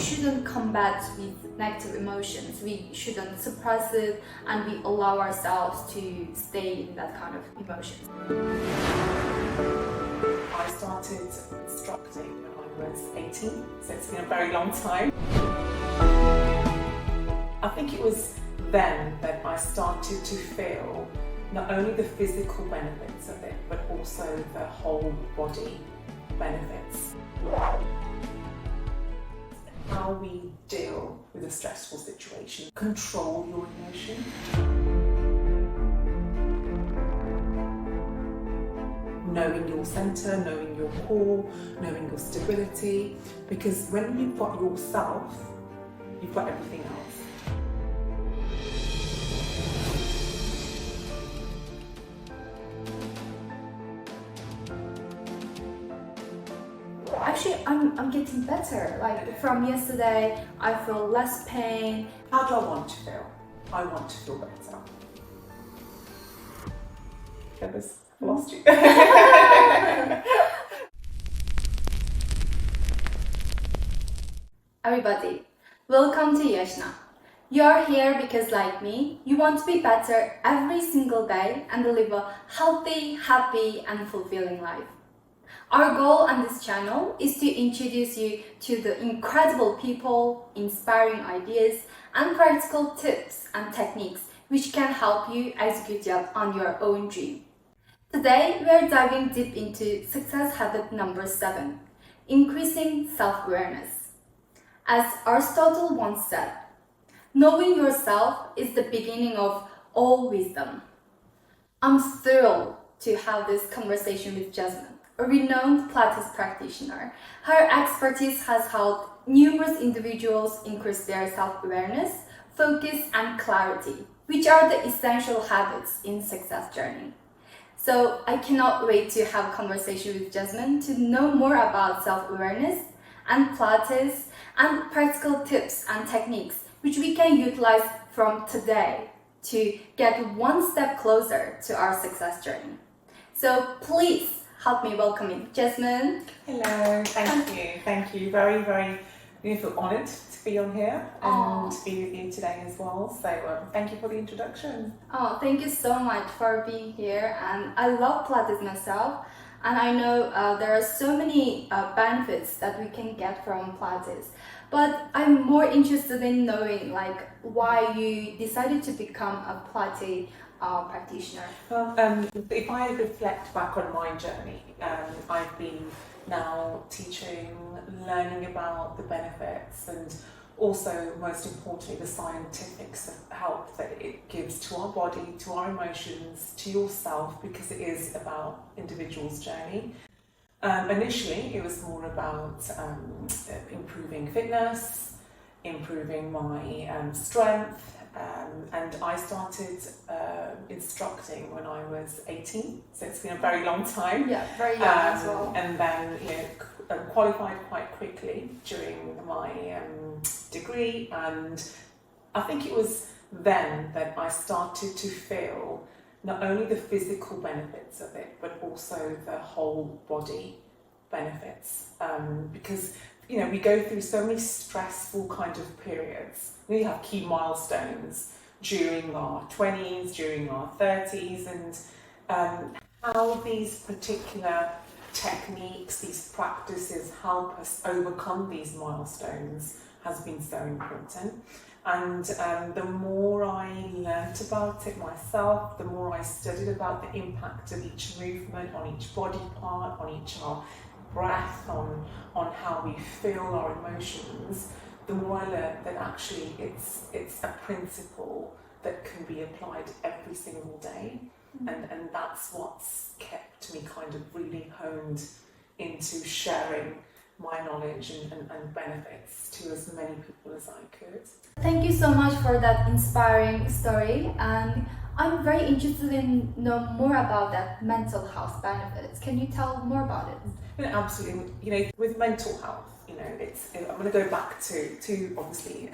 shouldn't combat with negative emotions. We shouldn't suppress it, and we allow ourselves to stay in that kind of emotions. I started instructing when I was 18, so it's been a very long time. I think it was then that I started to feel not only the physical benefits of it, but also the whole body benefits. How we deal with a stressful situation, control your emotion. Knowing your centre, knowing your core, knowing your stability, because when you've got yourself, you've got everything else. Actually, I'm getting better. Like from yesterday, I feel less pain. How do I want to feel? I want to feel better. I've lost you. Everybody, welcome to Yashna. You're here because, like me, you want to be better every single day and live a healthy, happy, and fulfilling life. Our goal on this channel is to introduce you to the incredible people, inspiring ideas, and practical tips and techniques which can help you execute on your own dream. Today, we are diving deep into success habit number 7, increasing self-awareness. As Aristotle once said, knowing yourself is the beginning of all wisdom. I'm thrilled to have this conversation with Jasmine, a renowned Pilates practitioner. Her expertise has helped numerous individuals increase their self-awareness, focus, and clarity, which are the essential habits in success journey. So I cannot wait to have a conversation with Jasmine to know more about self-awareness and Pilates and practical tips and techniques which we can utilize from today to get one step closer to our success journey. So please help me welcoming Jasmine. Hello, thank you. Very, very, I feel honoured to be on here and to be with you today as well. So thank you for the introduction. Oh, thank you so much for being here. And I love Pilates myself, and I know there are so many benefits that we can get from Pilates. But I'm more interested in knowing like why you decided to become a Pilates practitioner. Well, if I reflect back on my journey, I've been now teaching, learning about the benefits and also, most importantly, the scientific help that it gives to our body, to our emotions, to yourself, because it is about individual's journey. Initially, it was more about improving fitness, improving my strength, and I started instructing when I was 18, so it's been a very long time. Yeah, very young as well. And then qualified quite quickly during my degree, and I think it was then that I started to feel not only the physical benefits of it, but also the whole body benefits, because we go through so many stressful kind of periods. We have key milestones during our 20s, during our 30s, and how these particular techniques, these practices help us overcome these milestones has been so important. And the more I learnt about it myself, the more I studied about the impact of each movement on each body part, on each our breath, on how we feel our emotions, the more I learned that actually it's a principle that can be applied every single day. And that's what's kept me kind of really honed into sharing my knowledge and benefits to as many people as I could. Thank you so much for that inspiring story, and I'm very interested in know more about that mental health benefits. Can you tell more about it? Absolutely. With mental health, I'm going to go back to obviously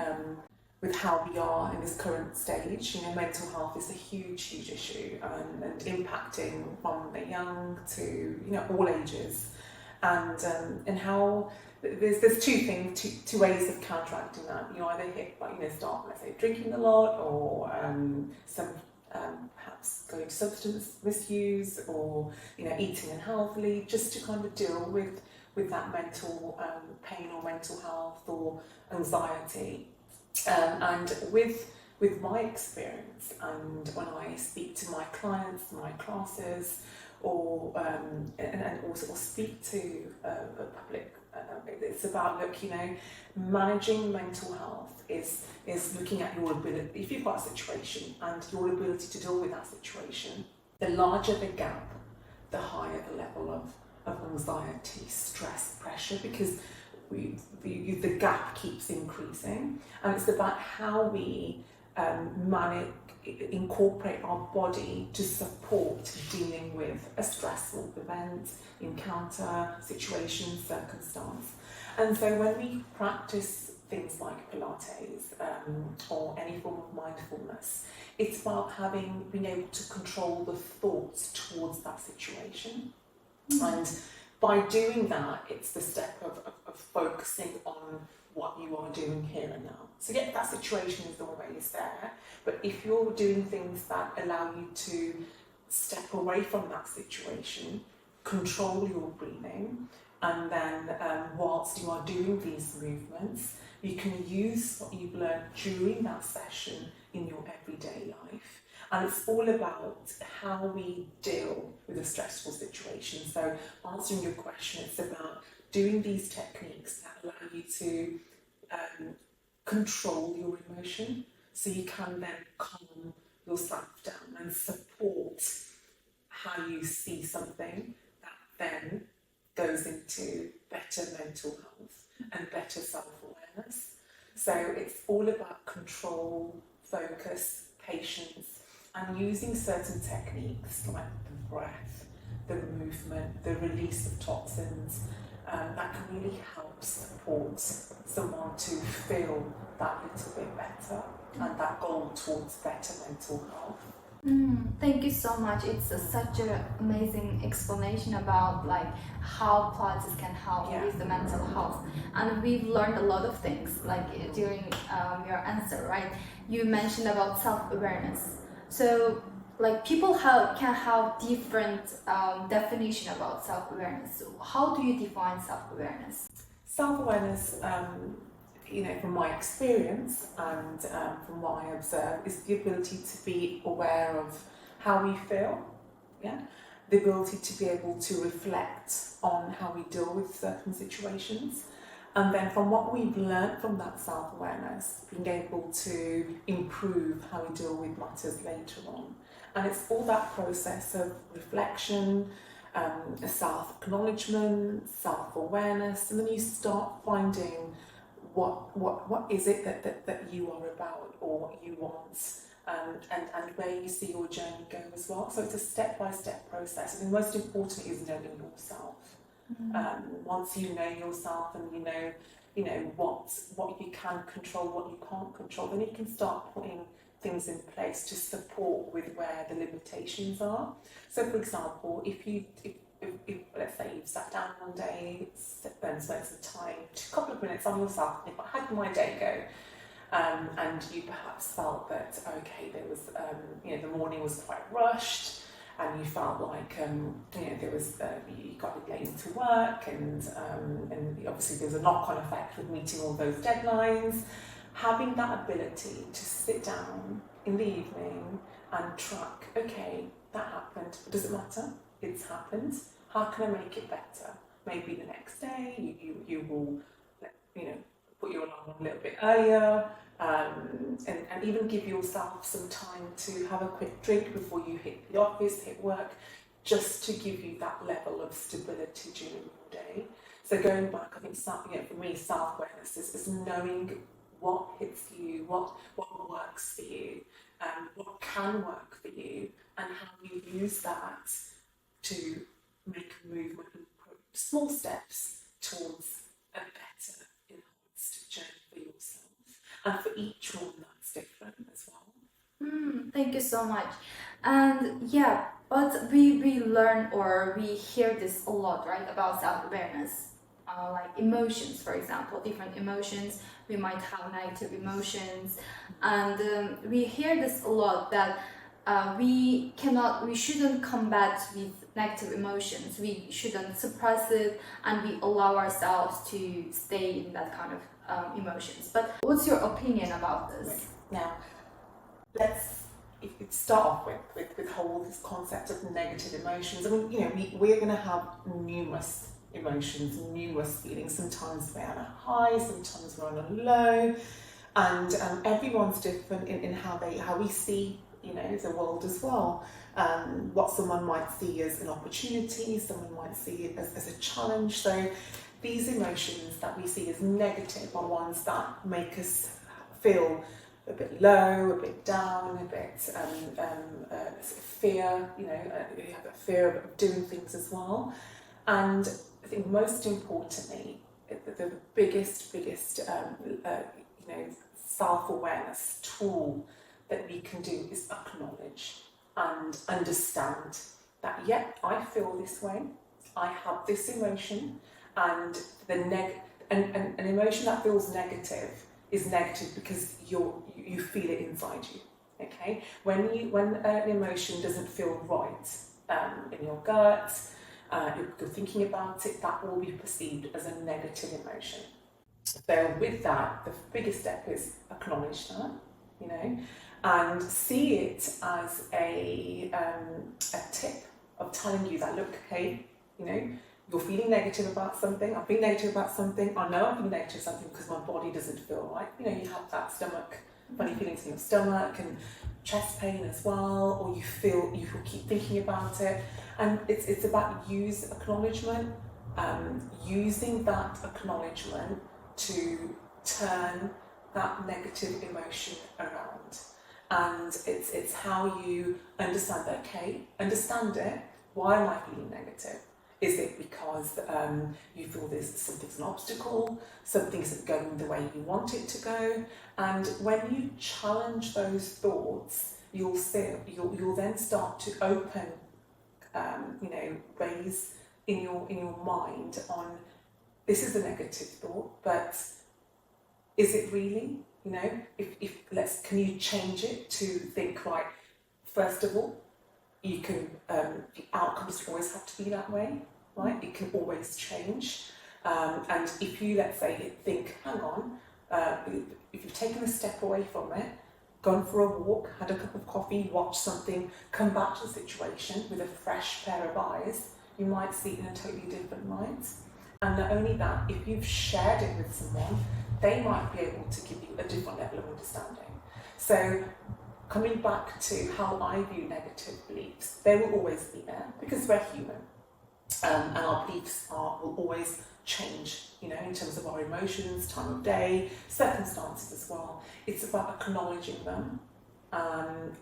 with how we are in this current stage. Mental health is a huge issue and impacting from the young to all ages, and how there's two ways of counteracting that. You either start, let's say, drinking a lot, or some perhaps going to substance misuse, or eating unhealthily, just to kind of deal with that mental pain or mental health or anxiety. And with my experience, and when I speak to my clients, my classes, or and also speak to a public, it's about, look, managing mental health is looking at your ability. If you've got a situation and your ability to deal with that situation, the larger the gap, the higher the level of anxiety, stress, pressure, because the gap keeps increasing. And it's about how we incorporate our body to support dealing with a stressful event, encounter, situation, circumstance. And so when we practice things like Pilates or any form of mindfulness, it's about being able to control the thoughts towards that situation. And by doing that, it's the step of focusing on what you are doing here and now. So yeah, that situation is always there, but if you're doing things that allow you to step away from that situation, control your breathing, and then whilst you are doing these movements, you can use what you've learned during that session in your everyday life. And it's all about how we deal with a stressful situation. So answering your question, it's about doing these techniques that allow you to control your emotion, so you can then calm yourself down and support how you see something that then goes into better mental health and better self-awareness. So it's all about control, focus, patience, and using certain techniques like the breath, the movement, the release of toxins, that can really help support someone to feel that little bit better and that goal towards better mental health. Thank you so much. It's such an amazing explanation about how Pilates can help with the mental health, and we've learned a lot of things during your answer, right? You mentioned about self-awareness. So people can have different definition about self-awareness. So how do you define self-awareness? Self-awareness, from my experience and from what I observe, is the ability to be aware of how we feel, the ability to be able to reflect on how we deal with certain situations, and then from what we've learned from that self-awareness, being able to improve how we deal with matters later on. And it's all that process of reflection, self-acknowledgement, self-awareness, and then you start finding what is it that you are about or what you want, and where you see your journey go as well. So it's a step-by-step process. And the most important is knowing yourself. Once you know yourself and you know what you can control, what you can't control, then you can start putting things in place to support with where the limitations are. So for example, if let's say you've sat down one day, then spent some time, a couple of minutes on yourself, think, how did my day go? And you perhaps felt that, okay, there was, the morning was quite rushed, and you felt like, there was, you got late into work, and obviously there was a knock-on effect with meeting all those deadlines. Having that ability to sit down in the evening and track, okay, that happened, but does it matter? It's happened. How can I make it better? Maybe the next day you will, put your alarm on a little bit earlier, and even give yourself some time to have a quick drink before you hit the office, hit work, just to give you that level of stability during your day. So going back, I think for me, self-awareness is knowing what hits you, what works for you, what can work for you, and how you use that to make a movement and put small steps towards a better enhanced journey for yourself. And for each one, that's different as well. Thank you so much. And but we learn or we hear this a lot, right, about self-awareness. like emotions, for example, different emotions. We might have negative emotions, and we hear this a lot that we shouldn't combat with negative emotions. We shouldn't suppress it, and we allow ourselves to stay in that kind of emotions. But what's your opinion about this? Now, let's start off with whole this concept of negative emotions. I mean, we're going to have numerous emotions, numerous feelings. Sometimes we're on a high, sometimes we're on a low, and everyone's different in how we see the world as well. What someone might see as an opportunity, someone might see it as a challenge. So these emotions that we see as negative are ones that make us feel a bit low, a bit down, a bit fear. We have a fear of doing things as well. And I think most importantly, the biggest self-awareness tool that we can do is acknowledge and understand that, I feel this way, I have this emotion, and an emotion that feels negative is negative because you feel it inside you. Okay, when an emotion doesn't feel right in your gut, you're thinking about it, that will be perceived as a negative emotion. So with that, the biggest step is acknowledge that, and see it as a tip of telling you that, look, hey, you're feeling negative about something, I'm feeling negative about something, I know I'm feeling negative about something because my body doesn't feel right. You have that funny feelings in your stomach and chest pain as well, or you keep thinking about it. And it's about acknowledgement, using that acknowledgement to turn that negative emotion around. And it's how you understand that, understand it. Why am I feeling negative? Is it because you feel something's an obstacle, something isn't going the way you want it to go? And when you challenge those thoughts, you'll then start to open, ways in your mind on, this is a negative thought, but is it really? Can you change it to think, right, first of all, you can, the outcomes always have to be that way, right? It can always change. And if you, let's say, think, hang on, if you've taken a step away from it, gone for a walk, had a cup of coffee, watched something, come back to the situation with a fresh pair of eyes, you might see it in a totally different light. And not only that, if you've shared it with someone, they might be able to give you a different level of understanding. So coming back to how I view negative beliefs, they will always be there because we're human, and our beliefs will always change, in terms of our emotions, time of day, circumstances as well. It's about acknowledging them and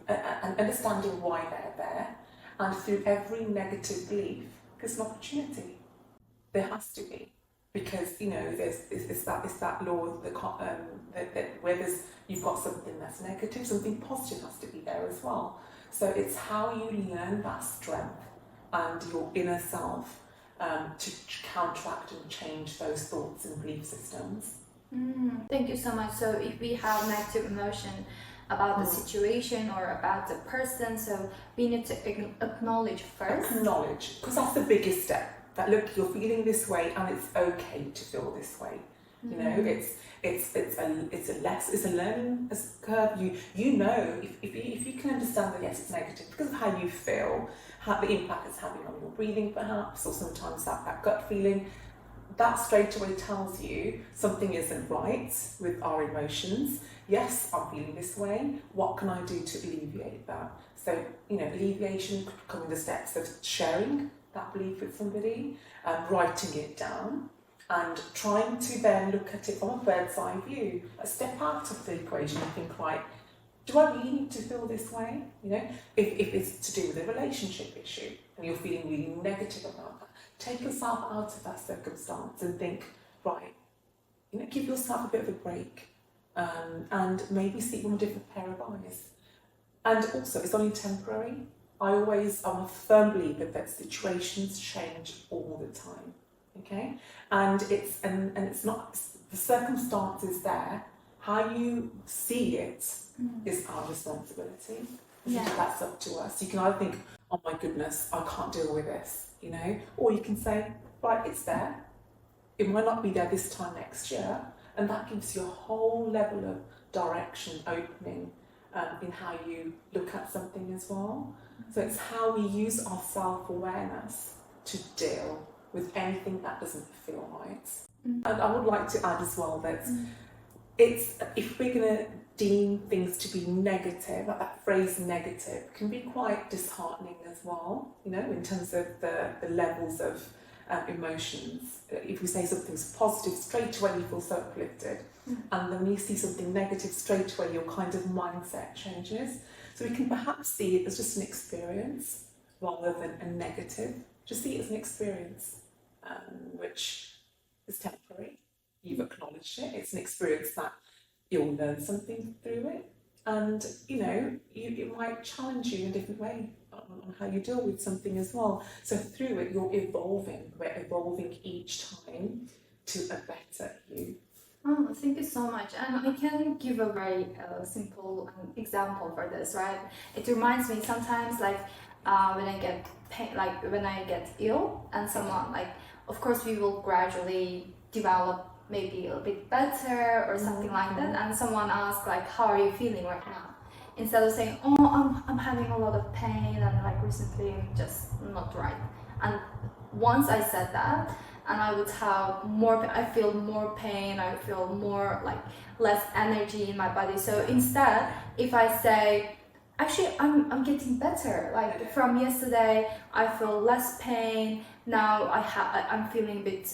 understanding why they're there. And through every negative belief, there's an opportunity. There has to be. Because it's that law that where you've got something that's negative, something positive has to be there as well. So it's how you learn that strength and your inner self to counteract and change those thoughts and belief systems. Thank you so much. So if we have negative emotion about the situation or about the person, so we need to acknowledge first. Acknowledge, because that's the biggest step. That, look, you're feeling this way, and it's okay to feel this way. It's a learning curve. If you can understand that, yes, it's negative because of how you feel, how the impact it's having on your breathing, perhaps, or sometimes that gut feeling. That straight away tells you something isn't right with our emotions. Yes, I'm feeling this way. What can I do to alleviate that? So, alleviation could come in the steps of sharing that belief with somebody, writing it down, and trying to then look at it from a bird's eye view, a step out of the equation and think, right, do I really need to feel this way? If it's to do with a relationship issue and you're feeling really negative about that, take yourself out of that circumstance and think, right, give yourself a bit of a break, and maybe see from a different pair of eyes. And also, it's only temporary. I'm a firm believer that situations change all the time. okay? And it's not the circumstances there. How you see it is our responsibility. Yeah. That's up to us. You can either think, oh my goodness, I can't deal with this, you know, or you can say, right, it's there. It might not be there this time next year, and that gives you a whole level of direction opening in how you look at something as well. So it's how we use our self-awareness to deal with anything that doesn't feel right. And I would like to add as well that it's, if we're going to deem things to be negative, like that phrase negative can be quite disheartening as well, you know, in terms of the levels of emotions. If we say something's positive, straight away you feel so uplifted. And then when you see something negative, straight away your kind of mindset changes. So we can perhaps see it as just an experience rather than a negative. Just see it as an experience, which is temporary. You've acknowledged it. It's an experience that you'll learn something through it. And, you know, it might challenge you in a different way on how you deal with something as well. So through it, you're evolving. We're evolving each time to a better you. Oh, thank you so much. And I can give a very simple example for this, right? It reminds me sometimes, like when I get pain, like when I get ill, and someone, like, of course, we will gradually develop maybe a little bit better or something like that. And someone asks, like, how are you feeling right now? Instead of saying, oh, I'm having a lot of pain, and like recently I'm just not right. And once I said that, and I would have more, I feel more pain, I feel more, like, less energy in my body. So instead, if I say, actually, I'm getting better, like from yesterday I feel less pain, now I'm feeling a bit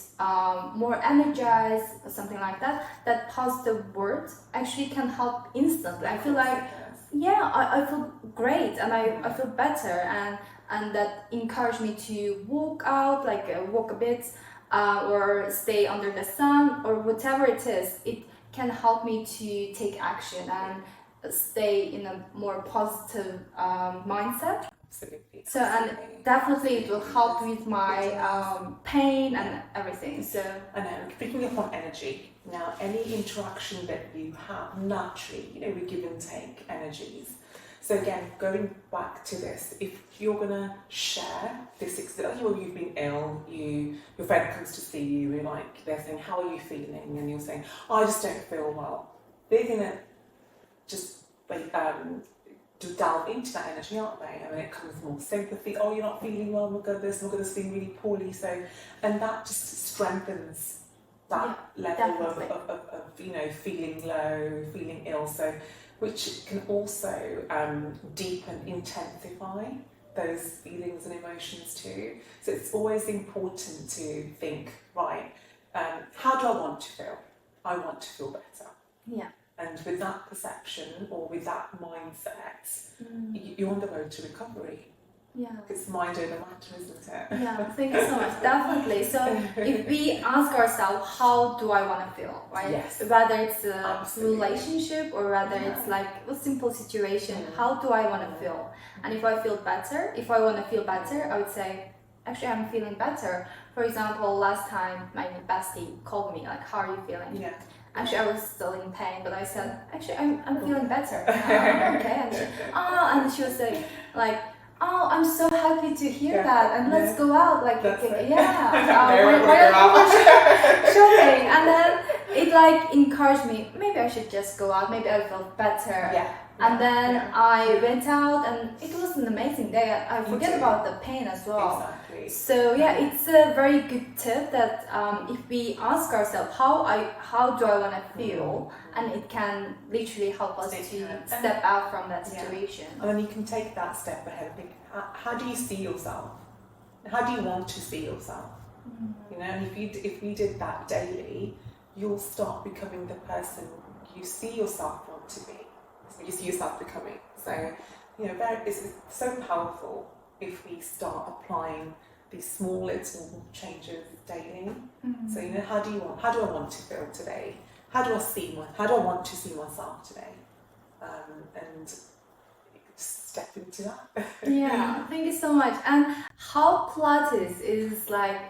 more energized, or something like that, that positive word actually can help instantly. I feel like, yeah, I feel great, and I feel better, and that encouraged me to walk out, like walk a bit, or stay under the sun, or whatever it is. It can help me to take action and stay in a more positive mindset. Absolutely. So, and definitely it will help with my pain and everything. So, I know, picking up on energy. Now, any interaction that you have naturally, you know, we give and take energies. So again, going back to this, if you're going to share this experience, you've been ill, your friend comes to see you, and like they're saying, how are you feeling? And you're saying, oh, I just don't feel well. They're going to just like to delve into that energy, aren't they? And then it comes more sympathy. Oh, you're not feeling well. Look at this. Look at this, feeling really poorly. So, and that just strengthens that level of you know, feeling low, feeling ill. So, which can also deepen, intensify those feelings and emotions too. So it's always important to think, right, how do I want to feel? I want to feel better. yeah. And with that perception or with that mindset, you're on the road to recovery. Yeah. It's mind over matter, isn't it? Yeah, thank you so much. Definitely. So if we ask ourselves, how do I want to feel, right? Yes. Whether it's a Absolutely. relationship or whether it's like a simple situation, how do I want to feel? And if I feel better, if I want to feel better, I would say, actually, I'm feeling better. For example, last time my bestie called me, like, how are you feeling? Yeah. Actually, I was still in pain, but I said, actually, I'm feeling better. Okay. And she was like, oh, I'm so happy to hear that, and let's go out, like, we're shopping, and then it like encouraged me, maybe I should just go out, maybe I feel better. And then I went out, and it was an amazing day. I forget about the pain as well. Exactly. So yeah, it's a very good tip that if we ask ourselves, how do I want to feel, and it can literally help us to step out from that situation. And then you can take that step ahead and think, how do you see yourself? How do you want to see yourself? You know, and if we did that daily, you'll start becoming the person you see yourself want to be. So you see yourself becoming. So, you know, it's so powerful if we start applying these small little changes daily. So, you know, how do I want to feel today? How do I want to see myself today? And step into that. Yeah, thank you so much. And how Pilates is like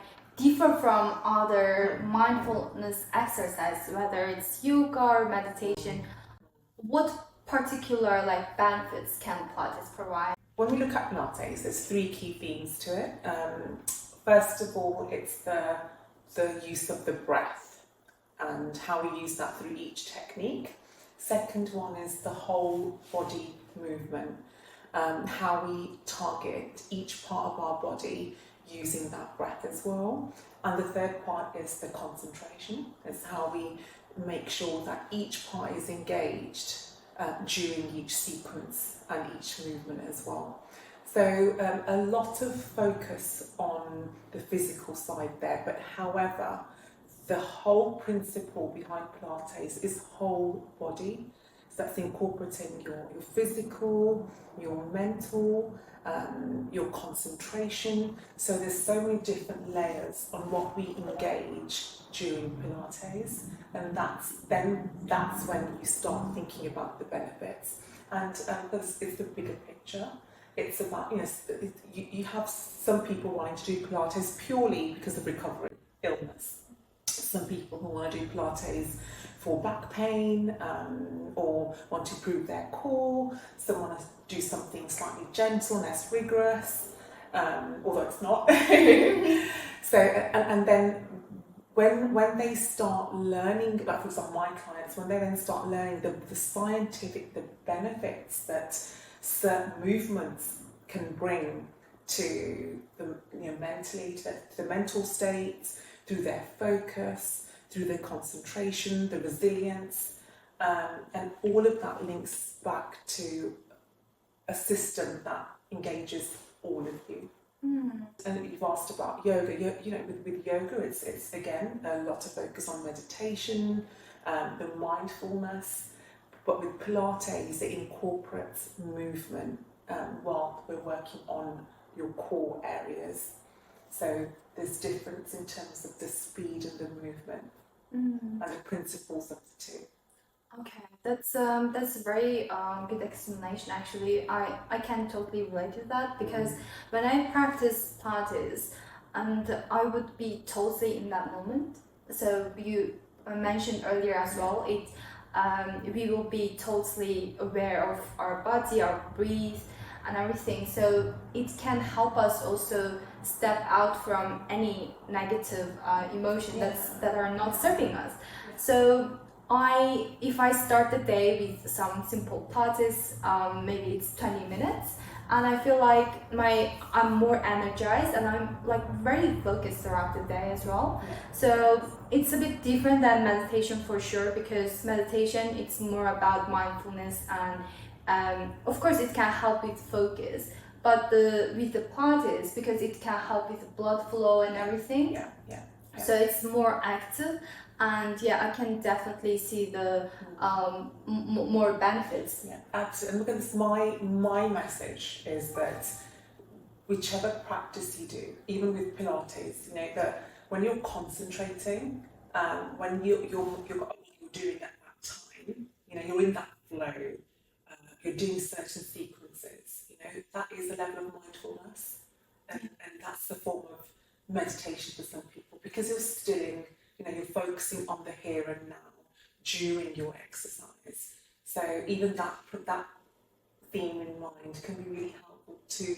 differ from other mindfulness exercises, whether it's yoga or meditation? What particular like benefits can Pilates provide? When we look at Pilates, there's three key themes to it. First of all, it's the use of the breath and how we use that through each technique. Second one is the whole body movement, how we target each part of our body using that breath as well. And the third part is the concentration, is how we make sure that each part is engaged during each sequence and each movement as well. So a lot of focus on the physical side there, but however, the whole principle behind Pilates is whole body. So that's incorporating your physical, your mental, your concentration. So there's so many different layers on what we engage during Pilates, and that's when you start thinking about the benefits. And it's the bigger picture. It's about, you have some people wanting to do Pilates purely because of recovery, illness. Some people who want to do Pilates for back pain or want to improve their core. Some want to do something slightly gentle, less rigorous, although it's not. So, and then when they start learning about, for example, my clients, when they then start learning the scientific, the benefits that certain movements can bring to the mentally, to the mental state, through their focus, through their concentration, the resilience, and all of that links back to a system that engages all of you. And you've asked about yoga. With yoga, it's again a lot of focus on meditation, the mindfulness. But with Pilates, it incorporates movement while we're working on your core areas. So there's difference in terms of the speed and the movement and the principles of the two. Okay, that's a very good explanation. Actually, I can totally relate to that, because when I practice Pilates, and I would be totally in that moment. So you mentioned earlier as well, we will be totally aware of our body, our breath, and everything. So it can help us also step out from any negative emotion that are not serving us. So if I start the day with some simple Pilates, maybe it's 20 minutes, and I feel like I'm more energized and I'm like very focused throughout the day as well. So it's a bit different than meditation for sure, because meditation, it's more about mindfulness, and of course it can help with focus, but with the Pilates, because it can help with blood flow and everything, so it's more active. And I can definitely see the more benefits. Yeah, absolutely. And look at this. My message is that whichever practice you do, even with Pilates, that when you're concentrating, when you're doing at that time, you're in that flow, you're doing certain sequences. That is a level of mindfulness, and that's the form of meditation for some people, because you're stilling. You're focusing on the here and now during your exercise. So even that theme in mind can be really helpful to,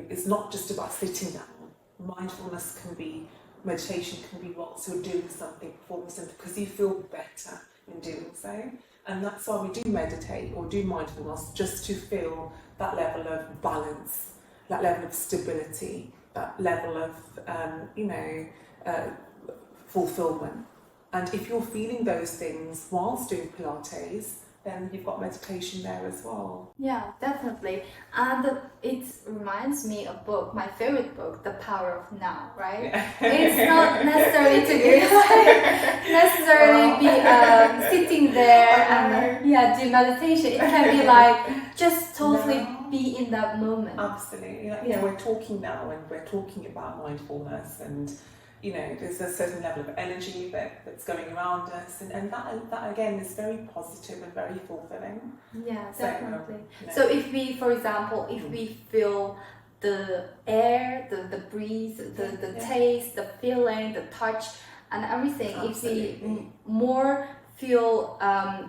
it's not just about sitting down. Mindfulness can be, meditation can be whilst you're doing something, performing something, because you feel better in doing so. And that's why we do meditate or do mindfulness, just to feel that level of balance, that level of stability, that level of, fulfillment. And if you're feeling those things whilst doing Pilates, then you've got meditation there as well. Yeah, definitely. And it reminds me of my favorite book, The Power of Now, right? Yeah. It's not necessarily to be sitting there and do meditation. It can be like just totally be in that moment. Absolutely. We're talking now, and we're talking about mindfulness, and there's a certain level of energy that's going around us, and that again is very positive and very fulfilling. Yeah, definitely. So if we, for example, if we feel the air, the breeze, the taste, the feeling, the touch, and everything. Absolutely. If we more feel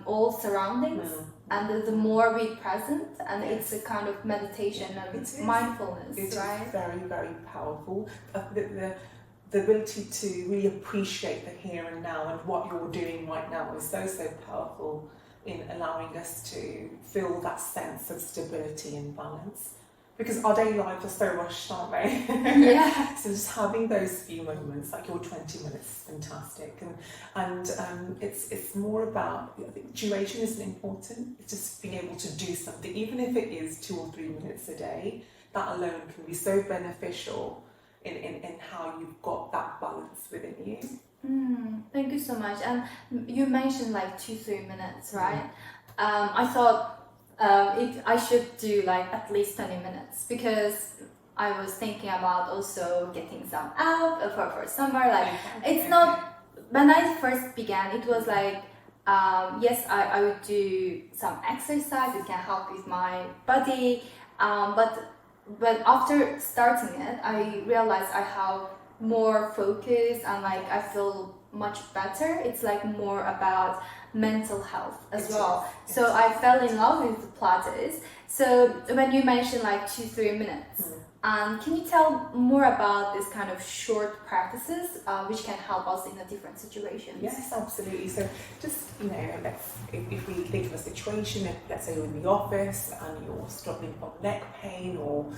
all surroundings, and the more we present, and it's a kind of meditation and mindfulness, it right? is very, very powerful. The ability to really appreciate the here and now and what you're doing right now is so powerful in allowing us to feel that sense of stability and balance. Because our daily lives are so rushed, aren't they? Yeah. So just having those few moments, like your 20 minutes, is fantastic. And it's more about, I think duration isn't important. It's just being able to do something, even if it is 2 or 3 minutes a day. That alone can be so beneficial in how you've got that balance within you. Thank you so much. And you mentioned like 2-3 minutes, right? I thought I should do like at least 20 minutes, because I was thinking about also getting some out for summer. Like it's not, when I first began, it was like, yes, I would do some exercise, it can help with my body, but after starting it, I realized I have more focus, and like I feel much better. It's like more about mental health as well. So I fell in love with Pilates. So when you mentioned like 2-3 minutes, can you tell more about this kind of short practices which can help us in a different situations? Yes, absolutely. So just, if we think of a situation, let's say you're in the office and you're struggling from neck pain, or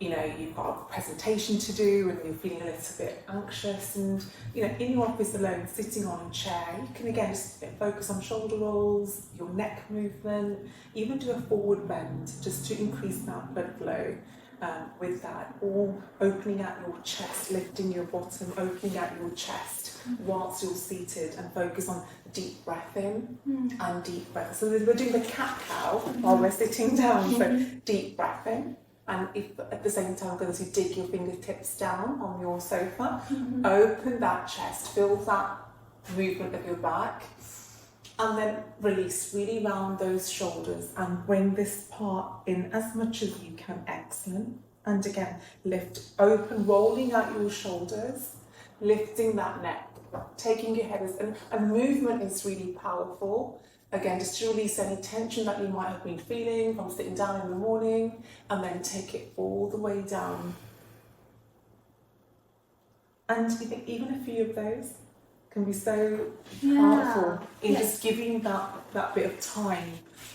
you've got a presentation to do and you're feeling a little bit anxious, and in your office alone, sitting on a chair, you can again just focus on shoulder rolls, your neck movement, even do a forward bend just to increase that blood flow with that, or opening out your chest, lifting your bottom, opening out your chest whilst you're seated, and focus on deep breath in and deep breath. So we're doing the cat-cow while we're sitting down, so deep breath in. And if at the same time, going to dig your fingertips down on your sofa, open that chest, feel that movement of your back, and then release, really round those shoulders and bring this part in as much as you can. Excellent. And again, lift, open, rolling out your shoulders, lifting that neck, taking your head, and movement is really powerful. Again, just to release any tension that you might have been feeling from sitting down in the morning, and then take it all the way down. And you think even a few of those can be so powerful in just giving that bit of time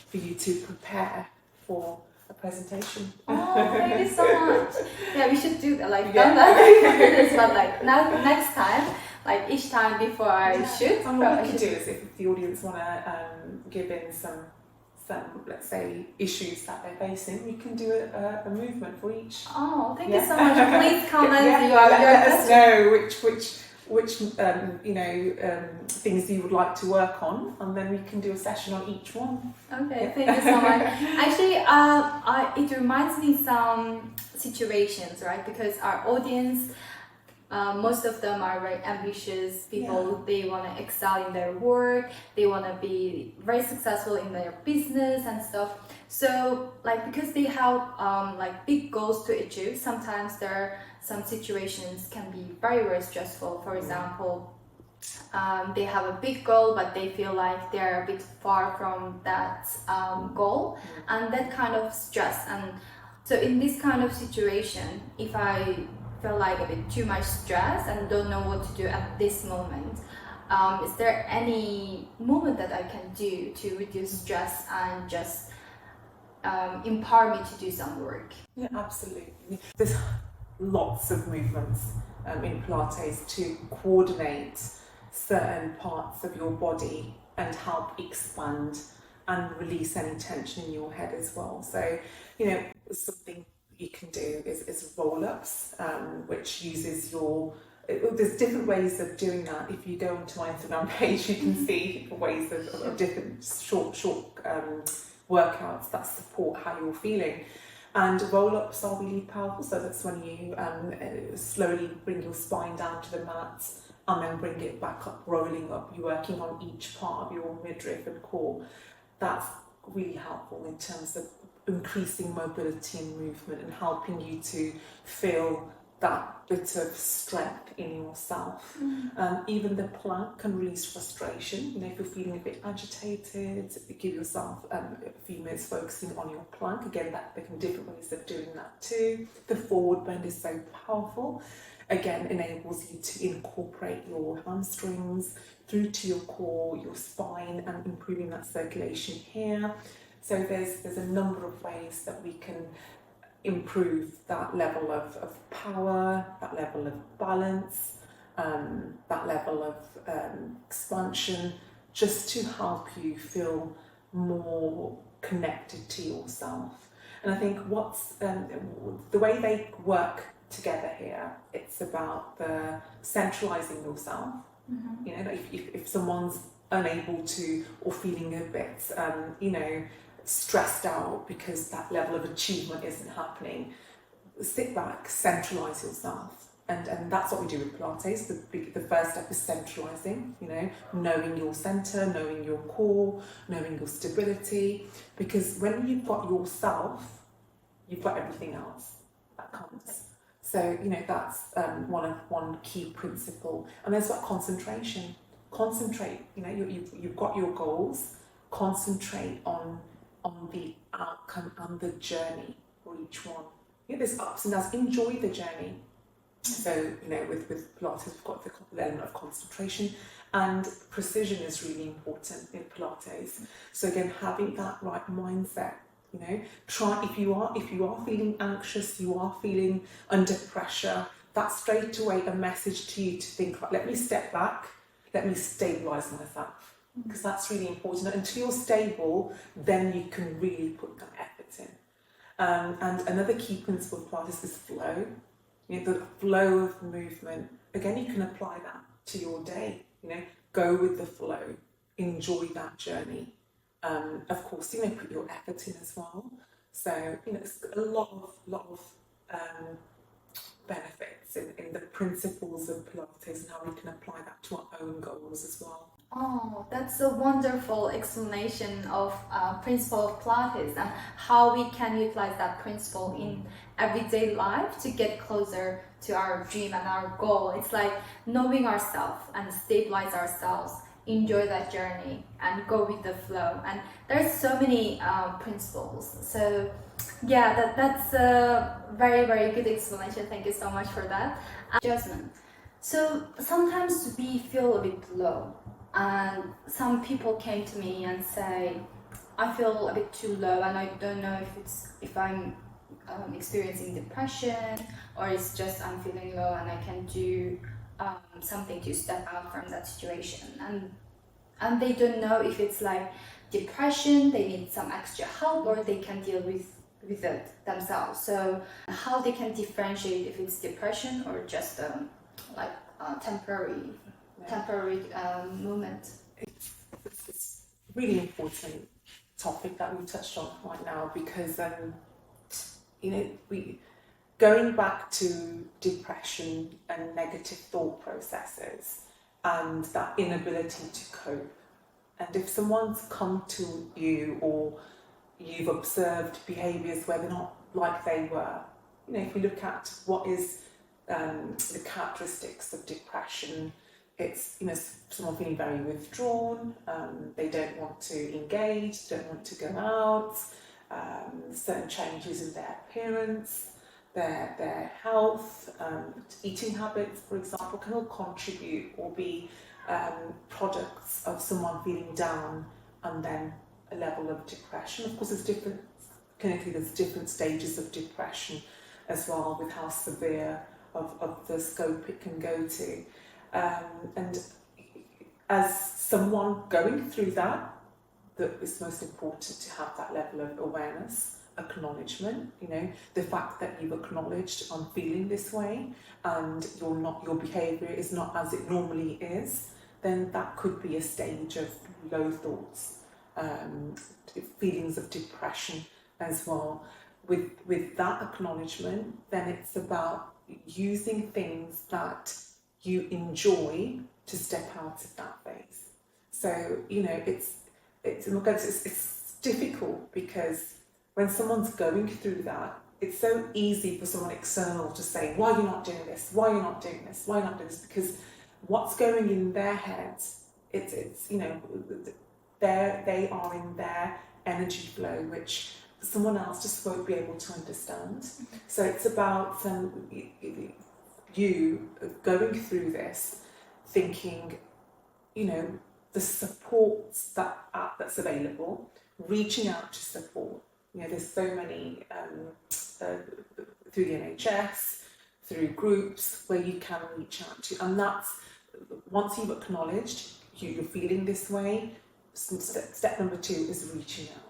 for you to prepare for a presentation. Oh, thank you so much. Yeah, we should do that. Like done that, but like next time, like each time before I shoot. And what we could do is, if the audience want to give in some, let's say, issues that they're facing, we can do a movement for each. Oh, thank you so much. Please comment. Let us know which things you would like to work on, and then we can do a session on each one. Okay, thank you so much. Actually, it reminds me some situations, right? Because our audience, most of them are very ambitious people. They want to excel in their work, they want to be very successful in their business and stuff. So like, because they have like big goals to achieve, sometimes there are some situations can be very stressful. For example, they have a big goal, but they feel like they're a bit far from that goal, and that kind of stress. And so in this kind of situation, if I feel like a bit too much stress and don't know what to do at this moment, is there any movement that I can do to reduce stress and just empower me to do some work? Yeah, absolutely. There's lots of movements in Pilates to coordinate certain parts of your body and help expand and release any tension in your head as well. So, something you can do is roll-ups, which uses there's different ways of doing that. If you go onto my Instagram page, you can see ways of different short workouts that support how you're feeling. And roll-ups are really powerful. So that's when you slowly bring your spine down to the mat and then bring it back up, rolling up. You're working on each part of your midriff and core. That's really helpful in terms of increasing mobility and movement and helping you to feel that bit of strength in yourself. Even the plank can release frustration. You know, if you're feeling a bit agitated, give yourself a few minutes focusing on your plank. Again, there can be different ways of doing that too. The forward bend is so powerful. Again, enables you to incorporate your hamstrings through to your core, your spine, and improving that circulation here. So there's a number of ways that we can improve that level of power, that level of balance, that level of expansion, just to help you feel more connected to yourself. And I think what's the way they work together here, it's about the centralizing yourself. You know, if someone's unable to, or feeling a bit stressed out because that level of achievement isn't happening, sit back, centralize yourself. And that's what we do with Pilates. The first step is centralizing, you know, knowing your center, knowing your core, knowing your stability. Because when you've got yourself, you've got everything else that comes. So, you know, that's one key principle. And there's that concentration. Concentrate, you know, you've got your goals, concentrate on the outcome and the journey for each one. You know, there's ups and downs, enjoy the journey. So, you know, with Pilates, we've got the element of concentration, and precision is really important in Pilates. So again, having that right mindset, you know, if you are feeling anxious, you are feeling under pressure, that's straight away a message to you to think, right, let me step back, let me stabilize myself, because that's really important. Until you're stable, then you can really put that effort in. And another key principle of Pilates is flow. You know, the flow of movement. Again, you can apply that to your day. You know, go with the flow, enjoy that journey. Of course, you know, put your effort in as well. So, you know, it's a lot of benefits in the principles of Pilates and how we can apply that to our own goals as well. Oh, that's a wonderful explanation of principle of Pilates and how we can utilize that principle in everyday life to get closer to our dream and our goal. It's like knowing ourselves and stabilize ourselves, enjoy that journey and go with the flow. And there's so many principles. So yeah, that's a very, very good explanation. Thank you so much for that. Jasmine, so sometimes we feel a bit low. And some people came to me and say, I feel a bit too low and I don't know if I'm experiencing depression or it's just I'm feeling low and I can do something to step out from that situation. And they don't know if it's like depression, they need some extra help, or they can deal with it themselves. So how they can differentiate if it's depression or just temporary moment. It's a really important topic that we touched on right now, because you know, going back to depression and negative thought processes and that inability to cope. And if someone's come to you or you've observed behaviours where they're not like they were, you know, if we look at what is the characteristics of depression, it's, you know, someone feeling very withdrawn, they don't want to engage, don't want to go out, certain changes in their appearance, their health, eating habits, for example, can all contribute or be products of someone feeling down and then a level of depression. Of course, clinically there's different stages of depression as well, with how severe of the scope it can go to. And as someone going through that it's most important to have that level of awareness, acknowledgement, you know, the fact that you've acknowledged I'm feeling this way and your behaviour is not as it normally is, then that could be a stage of low thoughts, feelings of depression as well. With that acknowledgement, then it's about using things that you enjoy to step out of that phase. So, you know, it's difficult because when someone's going through that, it's so easy for someone external to say, why are you not doing this? Why are you not doing this? Why are you not doing this? Because what's going in their heads, it's you know, they are in their energy flow, which someone else just won't be able to understand. So it's about you going through this, thinking, you know, the support that's available, reaching out to support. You know, there's so many through the NHS, through groups where you can reach out to, and that's once you've acknowledged you're feeling this way. Step number 2 is reaching out.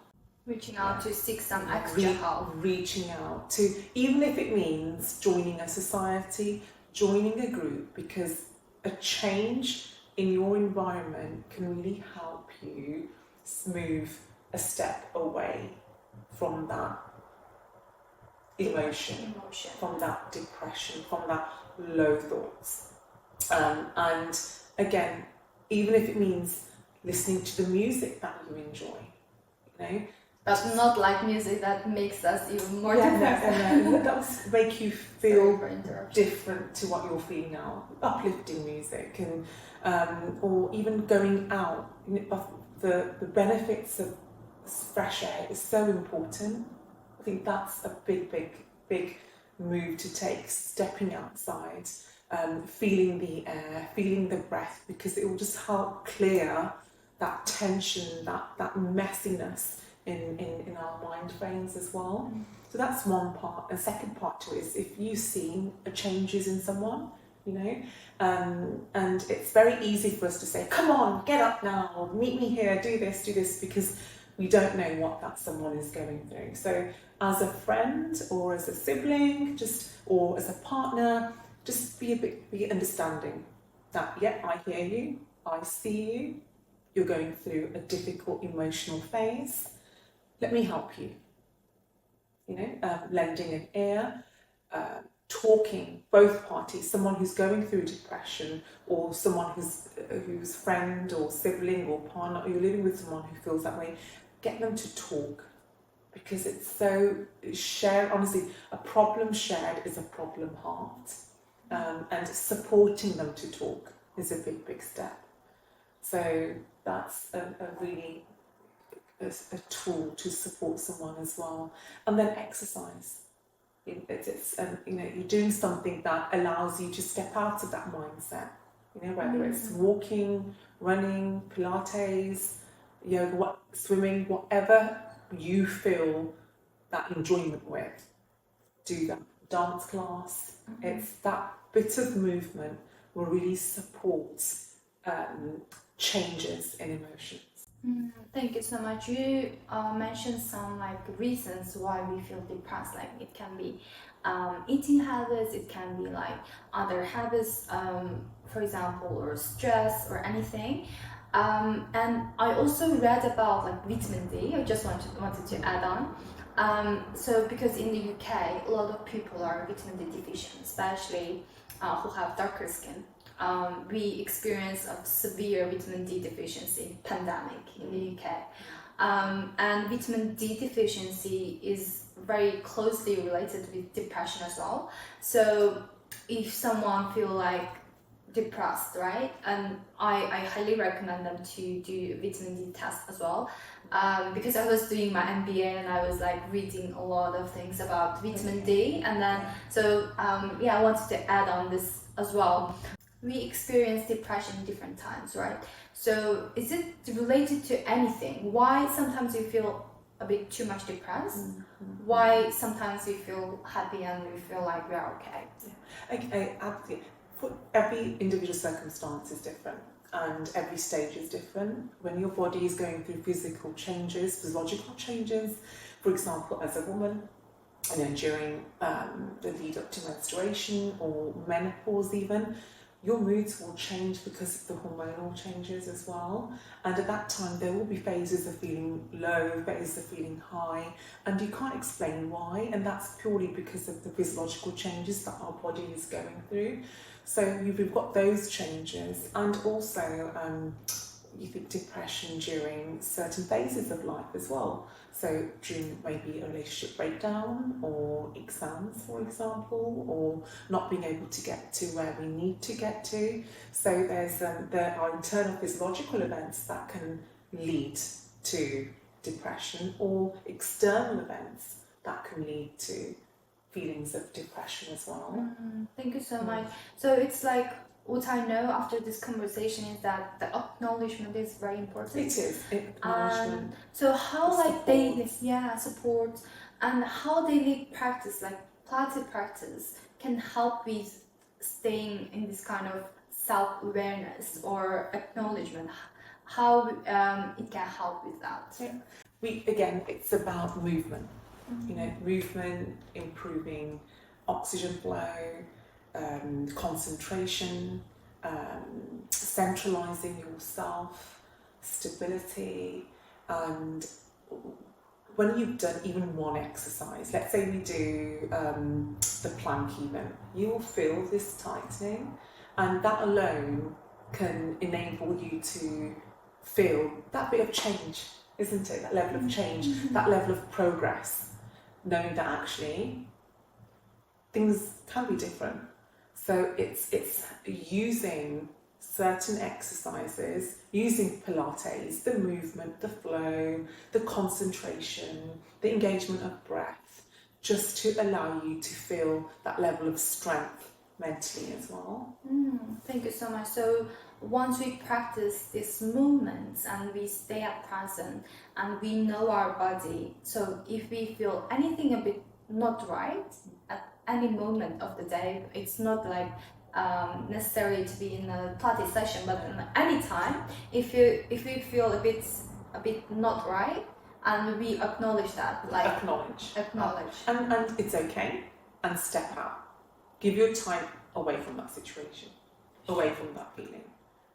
Reaching out to seek some extra help. Reaching out to, even if it means joining a society, joining a group, because a change in your environment can really help you move a step away from that emotion, from that depression, from that low thoughts. And again, even if it means listening to the music that you enjoy, you know. But not like music that makes us even more depressed. That does make you feel different to what you're feeling now. Uplifting music, and or even going out. The benefits of fresh air is so important. I think that's a big move to take. Stepping outside, feeling the air, feeling the breath, because it will just help clear that tension, that messiness in our mind frames as well. So that's one part. And second part to it is if you've seen changes in someone, you know, and it's very easy for us to say, come on, get up now, or meet me here, do this, because we don't know what that someone is going through. So as a friend or as a sibling, or as a partner, just be understanding that, yeah, I hear you, I see you, you're going through a difficult emotional phase. Let me help you. You know, lending an ear, talking, both parties, someone who's going through depression or someone who's friend or sibling or partner, or you're living with someone who feels that way, get them to talk, because it's so shared. Honestly, a problem shared is a problem halved, and supporting them to talk is a big step. So that's a really a tool to support someone as well. And then exercise. It's you know, you're doing something that allows you to step out of that mindset. You know, whether it's walking, running, Pilates, yoga, swimming, whatever you feel that enjoyment with, do that. Dance class. It's that bit of movement will really support changes in emotions. Thank you so much. You mentioned some reasons why we feel depressed. Like it can be eating habits, it can be like other habits, for example, or stress or anything. And I also read about vitamin D. I just wanted to add on. So because in the UK, a lot of people are vitamin D deficient, especially who have darker skin. We experience a severe vitamin D deficiency pandemic in the UK. And vitamin D deficiency is very closely related with depression as well. So if someone feel depressed, right? And I highly recommend them to do a vitamin D test as well. Because I was doing my MBA and I was reading a lot of things about vitamin D, and then I wanted to add on this as well. We experience depression different times, right? So is it related to anything? Why sometimes we feel a bit too much depressed? Why sometimes we feel happy and we feel like we are okay? Absolutely. For every individual circumstance is different, and every stage is different. When your body is going through physical changes, physiological changes, for example, as a woman, during the lead up to menstruation or menopause even, your moods will change because of the hormonal changes as well. And at that time, there will be phases of feeling low, phases of feeling high, and you can't explain why. And that's purely because of the physiological changes that our body is going through. So we've got those changes, and also you think depression during certain phases of life as well. So during maybe a relationship breakdown or exams, for example, or not being able to get to where we need to get to. So there are internal physiological events that can lead to depression, or external events that can lead to feelings of depression as well. Thank you so much. So it's like, what I know after this conversation is that the acknowledgement is very important. It is. Acknowledgement. So how like Support. daily, support, and how daily practice, like Pilates practice, can help with staying in this kind of self-awareness or acknowledgement. How it can help with that. Again, it's about movement. You know, movement, improving oxygen flow, concentration, centralizing yourself, stability. And when you've done even one exercise, let's say we do the plank even, you will feel this tightening, and that alone can enable you to feel that bit of change, isn't it? That level of change, that level of progress, knowing that actually things can be different. So it's using certain exercises, using Pilates, the movement, the flow, the concentration, the engagement of breath, just to allow you to feel that level of strength mentally as well. Thank you so much. So once we practice these movements and we stay at present and we know our body, so if we feel anything a bit not right at any moment of the day, it's not like necessarily to be in a Pilates session, but any time, if you feel a bit not right, and we acknowledge that, like acknowledge, and it's okay, and step out. Give your time away from that situation, away from that feeling,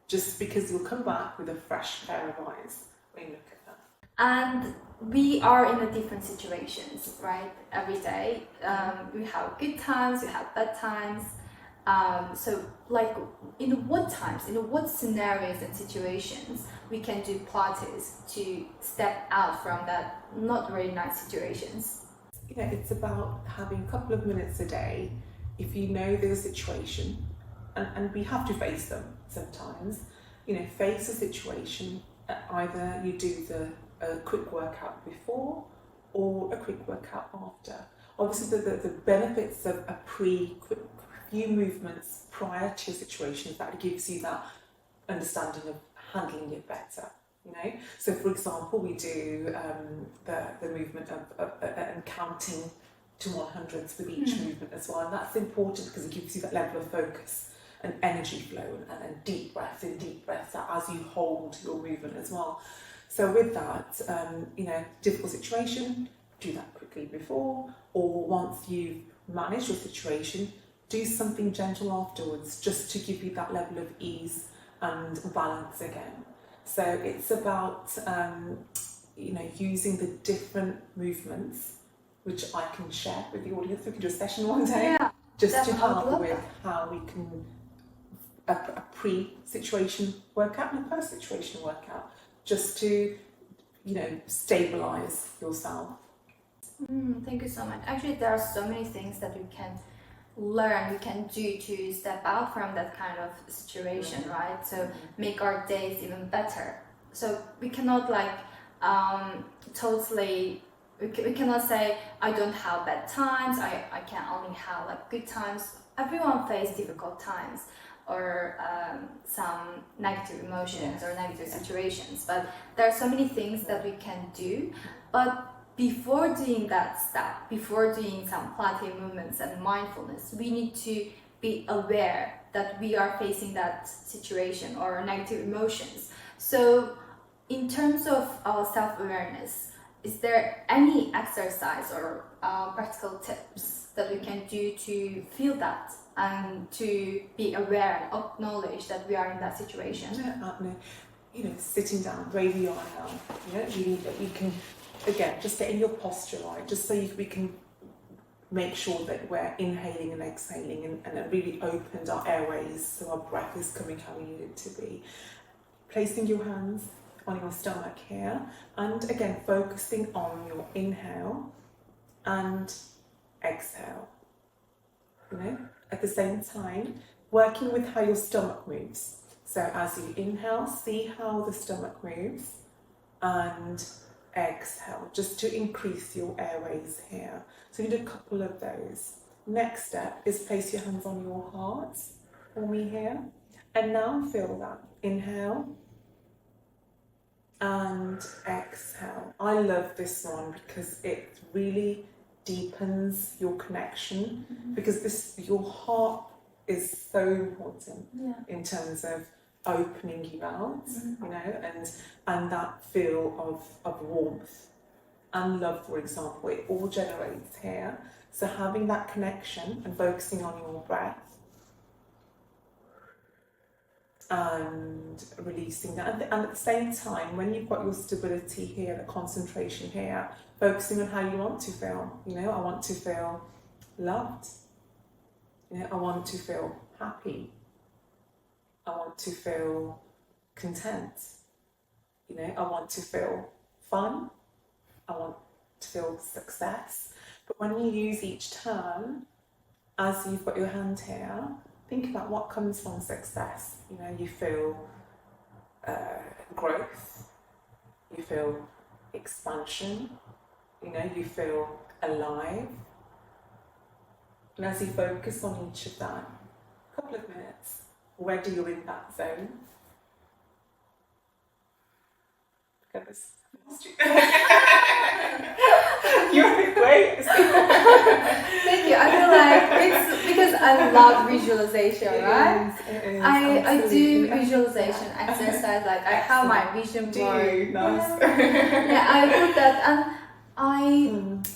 just because you'll come back with a fresh pair of eyes when you look at that. And we are in a different situations, right? Every day, we have good times, we have bad times. So, like, in what times, in what scenarios and situations we can do Pilates to step out from that not very nice situations? You know, it's about having a couple of minutes a day. If you know there's a situation, and we have to face them sometimes, you know, face a situation, either you do a quick workout before or a quick workout after. Obviously, the benefits of a few movements prior to your situation, that gives you that understanding of handling it better. You know, so for example, we do the movement of counting to 100s with each movement as well, and that's important because it gives you that level of focus and energy flow and deep breaths as you hold your movement as well. So with that, you know, difficult situation, do that quickly before, or once you've managed your situation, do something gentle afterwards, just to give you that level of ease and balance again. So it's about you know, using the different movements, which I can share with the audience. We can do a session one day, just to help with how we can a pre-situation workout and a post-situation workout, just to, you know, stabilize yourself. Thank you so much. Actually, there are so many things that we can learn, we can do to step out from that kind of situation, right? So make our days even better. So we cannot like totally, we cannot say I don't have bad times, I can only have like good times. Everyone faces difficult times or some negative emotions or negative situations, but there are so many things that we can do. But before doing that step, before doing some Pilates movements and mindfulness, we need to be aware that we are facing that situation or negative emotions. So in terms of our self-awareness, is there any exercise or practical tips that we can do to feel that and to be aware and acknowledge that we are in that situation? You know, sitting down, raise your eye down. You know, we can, again, just getting your posture right, just so we can make sure that we're inhaling and exhaling and it really opens our airways so our breath is coming how we need it to be. placing your hands on your stomach here, and again focusing on your inhale and exhale. At the same time, working with how your stomach moves. So as you inhale, see how the stomach moves, and exhale, just to increase your airways here. So you do a couple of those. Next step is place your hands on your heart for me here. And now feel that. Inhale and exhale. I love this one because it really deepens your connection, because your heart is so important in terms of opening you out, and that feel of warmth and love, for example, it all generates here. So having that connection and focusing on your breath and releasing that, and at the same time, when you've got your stability here, the concentration here, focusing on how you want to feel. I want to feel loved. I want to feel happy. I want to feel content. I want to feel fun. I want to feel success. But when you use each term, as you've got your hand here, think about what comes from success. You feel growth. You feel expansion. You feel alive. And as you focus on each of that, a couple of minutes, already you're in that zone. Goodness. You're great. Thank you. I feel like it's because I love visualization, right? It is, I do visualization exercise. Like I have my vision board. Nice. Yeah, I put that, and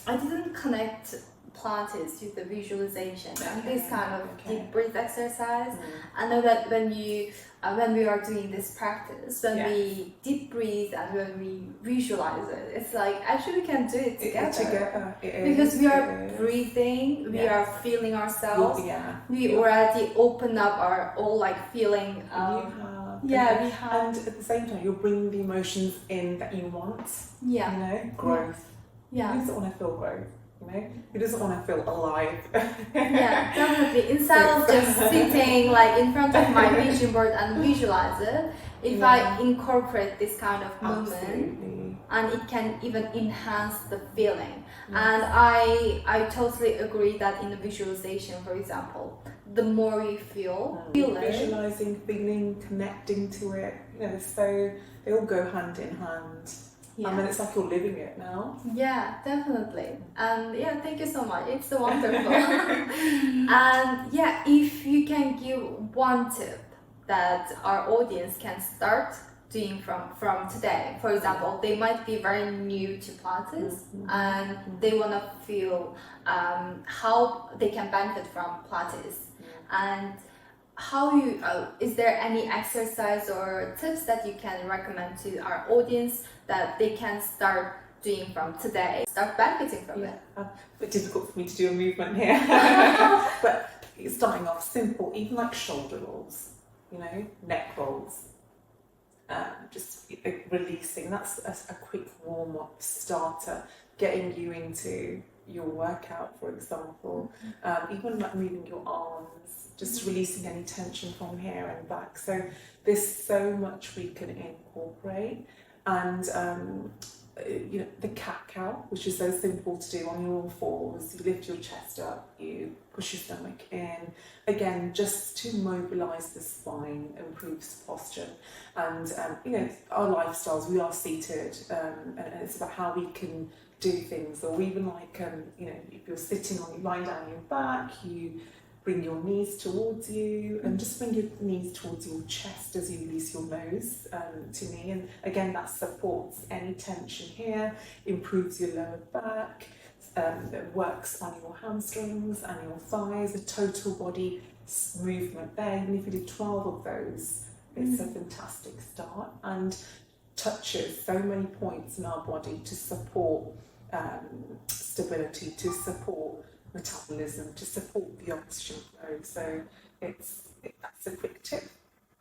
I didn't connect Pilates to the visualization and this kind of deep breath exercise. I know that when we are doing this practice, when we deep breathe and when we visualize it, it's like actually we can do it together. Because we are breathing, we are feeling ourselves. We already open up our all like feeling. We have. And at the same time, you're bringing the emotions in that you want. Growth. Who doesn't want to feel growth? Who doesn't want to feel alive? Yeah, definitely. Instead of just sitting like in front of my vision board and visualize it, if I incorporate this kind of movement, and it can even enhance the feeling. And I totally agree that in the visualization, for example, the more you feel it, visualizing, feeling, connecting to it, so they all go hand in hand. And then it's like you're living it now. Yeah, definitely. And thank you so much. It's so wonderful. And if you can give one tip that our audience can start doing from today. For example, they might be very new to Pilates and they want to feel how they can benefit from Pilates. And how is there any exercise or tips that you can recommend to our audience that they can start doing from today, start benefiting from it? A bit difficult for me to do a movement here. But starting off simple, even like shoulder rolls, neck rolls, just releasing. That's a quick warm-up starter, getting you into your workout, for example. Even like moving your arms, just releasing any tension from here and back. So there's so much we can incorporate. And the cat-cow, which is so simple to do on your all fours. You lift your chest up, you push your stomach in. Again, just to mobilise the spine, improves posture. And our lifestyles, we are seated, and it's about how we can do things. Or even like if you're sitting lying down on your back, you bring your knees towards you, and just bring your knees towards your chest as you release your nose to me. And again, that supports any tension here, improves your lower back, it works on your hamstrings and your thighs, a total body movement there. Even if you do 12 of those, it's a fantastic start, and touches so many points in our body to support stability, to support metabolism, to support the oxygen flow. So that's a quick tip.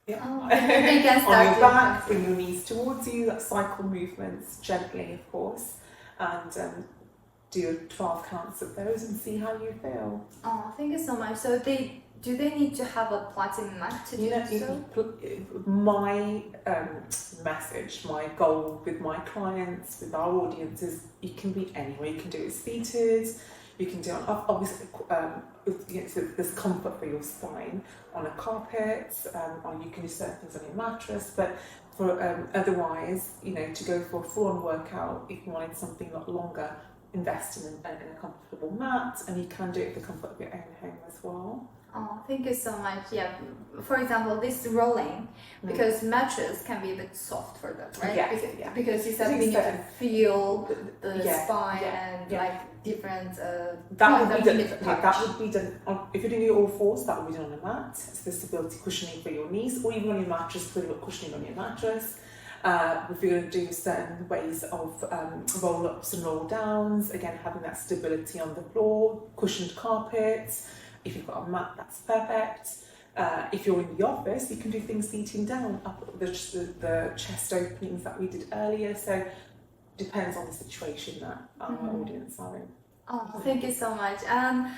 Yeah. Oh, they can On start your doing back, that. bring your knees towards you, like cycle movements gently, of course, and do 12 counts of those and see how you feel. Oh, thank you so much. So do they need to have a platinum mat to do so? My message, my goal with my clients, with our audience is you can be anywhere. You can do it seated, you can do it on, obviously, so there's comfort for your spine on a carpet, or you can do certain things on your mattress, but for otherwise, to go for a full-on workout, if you wanted something a lot longer, invest in a comfortable mat, and you can do it for the comfort of your own home as well. Oh, thank you so much. Yeah, for example, this rolling, because mattress can be a bit soft for them, right? Yeah, because you said we need to feel the spine and like different. That would be done. If you're doing it all fours, that would be done on a mat. So the stability cushioning for your knees, or even on your mattress, putting up cushioning on your mattress. If you're going to do certain ways of roll ups and roll downs, again having that stability on the floor, cushioned carpets. If you've got a mat, that's perfect. If you're in the office, you can do things seating down, up the chest openings that we did earlier. So depends on the situation that our audience are in. Oh, thank you so much. And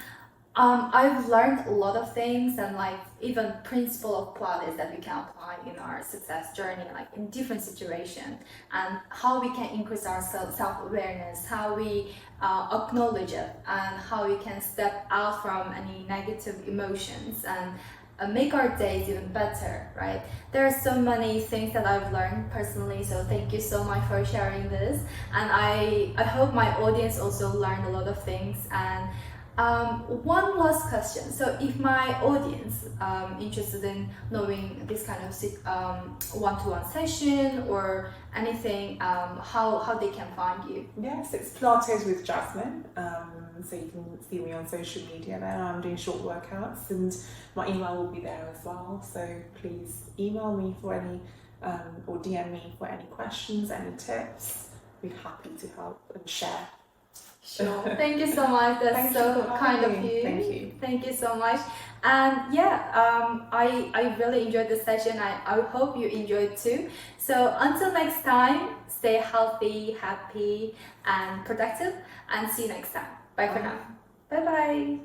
I've learned a lot of things, and like even principle of Pilates that we can apply in our success journey, like in different situations, and how we can increase our self-awareness, how we acknowledge it, and how we can step out from any negative emotions and make our days even better, right? There are so many things that I've learned personally, so thank you so much for sharing this. And I hope my audience also learned a lot of things. And one last question. So if my audience interested in knowing this kind of one-to-one session or anything, how they can find you? Yes, it's Pilates with Jasmine. So you can see me on social media there. I'm doing short workouts, and my email will be there as well. So please email me for any or DM me for any questions, any tips. I'd be happy to help and share. Sure. Thank you so much. That's so kind of you. Thank you. Thank you so much. And yeah, I really enjoyed the session. I hope you enjoyed too. So until next time, stay healthy, happy, and productive. And see you next time. Bye for now. Bye bye.